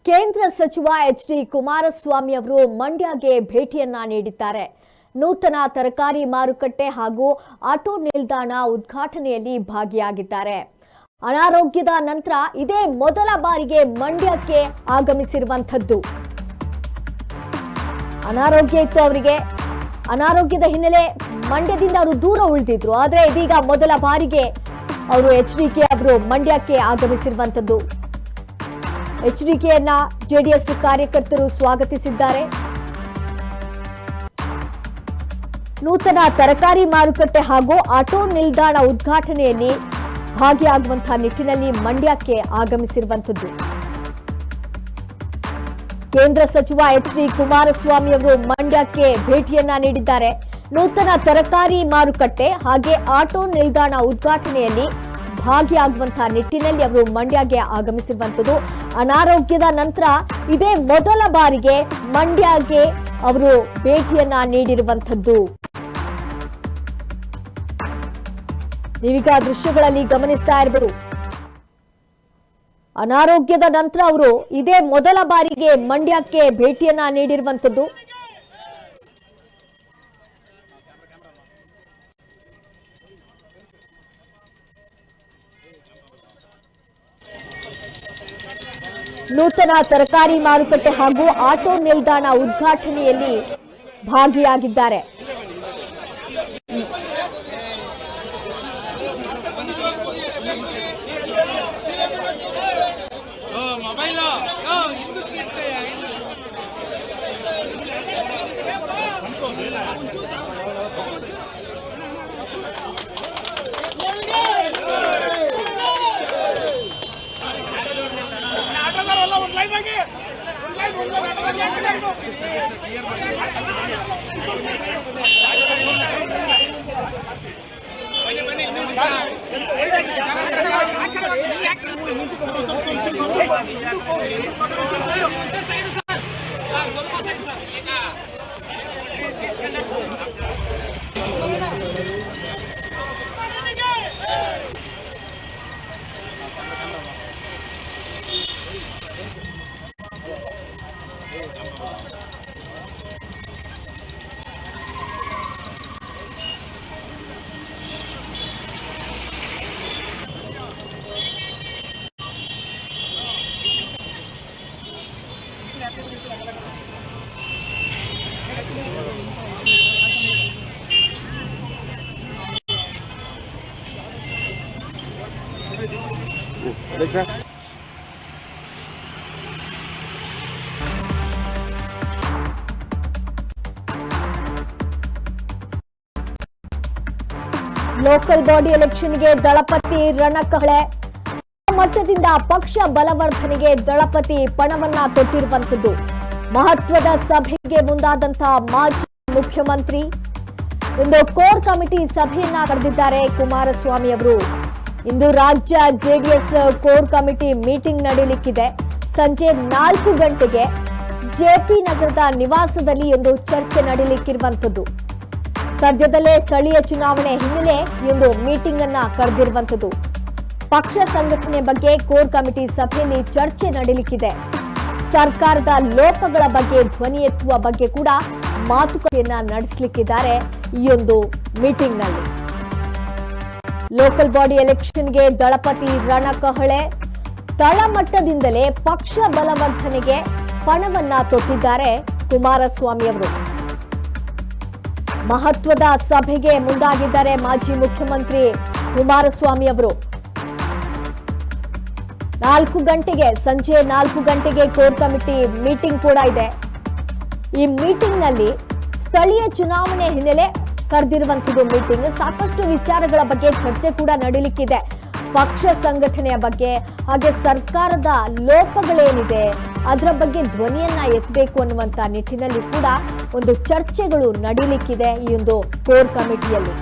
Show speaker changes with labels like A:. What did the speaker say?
A: ಕೇಂದ್ರ ಸಚಿವ ಎಚ್.ಡಿ. ಕುಮಾರಸ್ವಾಮಿ ಅವರು ಮಂಡ್ಯಗೆ ಭೇಟಿಯನ್ನ ನೀಡಿದ್ದಾರೆ. ನೂತನ ತರಕಾರಿ ಮಾರುಕಟ್ಟೆ ಹಾಗೂ ಆಟೋ ನಿಲ್ದಾಣ ಉದ್ಘಾಟನೆಯಲ್ಲಿ ಭಾಗಿಯಾಗಿದ್ದಾರೆ. ಅನಾರೋಗ್ಯದ ನಂತರ ಇದೇ ಮೊದಲ ಬಾರಿಗೆ ಮಂಡ್ಯಕ್ಕೆ ಆಗಮಿಸಿರುವಂತದ್ದು. ಅನಾರೋಗ್ಯ ಇತ್ತು ಅವರಿಗೆ. ಅನಾರೋಗ್ಯದ ಹಿನ್ನೆಲೆ ಮಂಡ್ಯದಿಂದ ಅವರು ದೂರ ಉಳಿದಿದ್ರು. ಆದರೆ ಇದೀಗ ಮೊದಲ ಬಾರಿಗೆ ಅವರು ಎಚ್.ಡಿ.ಕೆ ಅವರು ಮಂಡ್ಯಕ್ಕೆ ಆಗಮಿಸಿರುವಂತದ್ದು. ಎಚ್.ಡಿ.ಕೆಯನ್ನ ಜೆಡಿಎಸ್ ಕಾರ್ಯಕರ್ತರು ಸ್ವಾಗತಿಸಿದ್ದಾರೆ. ನೂತನ ತರಕಾರಿ ಮಾರುಕಟ್ಟೆ ಹಾಗೂ ಆಟೋ ನಿಲ್ದಾಣ ಉದ್ಘಾಟನೆಯಲ್ಲಿ ಭಾಗಿಯಾಗುವಂತಹ ನಿಟ್ಟಿನಲ್ಲಿ ಮಂಡ್ಯಕ್ಕೆ ಆಗಮಿಸಿರುವಂತದ್ದು. ಕೇಂದ್ರ ಸಚಿವ ಎಚ್.ಡಿ. ಕುಮಾರಸ್ವಾಮಿ ಅವರು ಮಂಡ್ಯಕ್ಕೆ ಭೇಟಿಯನ್ನ ನೀಡಿದ್ದಾರೆ. ನೂತನ ತರಕಾರಿ ಮಾರುಕಟ್ಟೆ ಹಾಗೆ ಆಟೋ ನಿಲ್ದಾಣ ಉದ್ಘಾಟನೆಯಲ್ಲಿ ಭಾಗಿಯಾಗುವಂತಹ ನಿಟ್ಟಿನಲ್ಲಿ ಅವರು ಮಂಡ್ಯಗೆ ಆಗಮಿಸಿರುವಂತದ್ದು. ಅನಾರೋಗ್ಯದ ನಂತರ ಇದೇ ಮೊದಲ ಬಾರಿಗೆ ಮಂಡ್ಯಗೆ ಅವರು ಭೇಟಿಯನ್ನ ನೀಡಿರುವಂತದ್ದು. ನೀವೀಗ ದೃಶ್ಯಗಳಲ್ಲಿ ಗಮನಿಸ್ತಾ ಇರಬಹುದು. ಅನಾರೋಗ್ಯದ ನಂತರ ಅವರು ಇದೇ ಮೊದಲ ಬಾರಿಗೆ ಮಂಡ್ಯಕ್ಕೆ ಭೇಟಿಯನ್ನ ನೀಡಿರುವಂತದ್ದು. ನೂತನ ತರಕಾರಿ ಮಾರುಕಟ್ಟೆ ಹಾಗೂ ಆಟೋ ನಿಲ್ದಾಣ ಉದ್ಘಾಟನೆಯಲ್ಲಿ ಭಾಗಿಯಾಗಿದ್ದಾರೆ. ಲೋಕಲ್ ಬಾಡಿ ಎಲೆಕ್ಷನ್ಗೆ ದಳಪತಿ ರಣಕಹಳೆ. ಮಟ್ಟದಿಂದ ಪಕ್ಷ ಬಲವರ್ಧನೆಗೆ ದಳಪತಿ ಪಣವನ್ನ ತೊಟ್ಟಿರುವಂತದ್ದು. ಮಹತ್ವದ ಸಭೆಗೆ ಮುಂದಾದಂತಹ ಮಾಜಿ ಮುಖ್ಯಮಂತ್ರಿ ಒಂದು ಕೋರ್ ಕಮಿಟಿ ಸಭೆಯನ್ನ ಕರೆದಿದ್ದಾರೆ ಕುಮಾರಸ್ವಾಮಿ ಅವರು. ಇಂದು ರಾಜ್ಯ ಜೆಡಿಎಸ್ ಕೋರ್ ಕಮಿಟಿ ಮೀಟಿಂಗ್ ನಡೆಯಲಿಕ್ಕಿದೆ. ಸಂಜೆ 4 ಗಂಟೆಗೆ ಜೆಪಿ ನಗರದ ನಿವಾಸದಲ್ಲಿ ಒಂದು ಚರ್ಚೆ ನಡೆಯಲಿಕ್ಕಿರುವಂತದ್ದು. ಸದ್ಯದಲ್ಲೇ ಸ್ಥಳೀಯ ಚುನಾವಣೆ ಹಿನ್ನೆಲೆ ಈ ಒಂದು ಮೀಟಿಂಗ್ ಅನ್ನ ಕರೆದಿರುವಂತದ್ದು. ಪಕ್ಷ ಸಂಘಟನೆ ಬಗ್ಗೆ ಕೋರ್ ಕಮಿಟಿ ಸಭೆಯಲ್ಲಿ ಚರ್ಚೆ ನಡೆಯಲಿಕ್ಕಿದೆ. ಸರ್ಕಾರದ ಲೋಪಗಳ ಬಗ್ಗೆ ಧ್ವನಿ ಎತ್ತುವ ಬಗ್ಗೆ ಕೂಡ ಮಾತುಕತೆಯನ್ನ ನಡೆಸಲಿಕ್ಕಿದ್ದಾರೆ ಈ ಒಂದು ಮೀಟಿಂಗ್ ನಲ್ಲಿ. ಲೋಕಲ್ ಬಾಡಿ ಎಲೆಕ್ಷನ್ಗೆ ದಳಪತಿ ರಣಕಹಳೆ. ತಳಮಟ್ಟದಿಂದಲೇ ಪಕ್ಷ ಬಲವರ್ಧನೆಗೆ ಪಣವನ್ನ ತೊಟ್ಟಿದ್ದಾರೆ ಕುಮಾರಸ್ವಾಮಿ ಅವರು. ಮಹತ್ವದ ಸಭೆಗೆ ಮುಂದಾಗಿದ್ದಾರೆ ಮಾಜಿ ಮುಖ್ಯಮಂತ್ರಿ ಕುಮಾರಸ್ವಾಮಿ ಅವರು. 4 ಗಂಟೆಗೆ ಸಂಜೆ 4 ಗಂಟೆಗೆ ಕೋರ್ ಕಮಿಟಿ ಮೀಟಿಂಗ್ ಕೂಡ ಇದೆ. ಈ ಮೀಟಿಂಗ್ ನಲ್ಲಿ ಸ್ಥಳೀಯ ಚುನಾವಣೆ ಹಿನ್ನೆಲೆ ಕರೆದಿರುವಂತದ್ದು ಮೀಟಿಂಗ್. ಸಾಕಷ್ಟು ವಿಚಾರಗಳ ಬಗ್ಗೆ ಚರ್ಚೆ ಕೂಡ ನಡೆಯಲಿಕ್ಕಿದೆ. ಪಕ್ಷ ಸಂಘಟನೆಯ ಬಗ್ಗೆ ಹಾಗೆ ಸರ್ಕಾರದ ಲೋಪಗಳೇನಿದೆ ಅದರ ಬಗ್ಗೆ ಧ್ವನಿಯನ್ನ ಎತ್ತಬೇಕು ಅನ್ನುವಂತ ನಿಟ್ಟಿನಲ್ಲಿ ಕೂಡ ಒಂದು ಚರ್ಚೆಗಳು ನಡೆಯಲಿಕ್ಕಿದೆ ಈ ಒಂದು ಕೋರ್ ಕಮಿಟಿಯಲ್ಲಿ.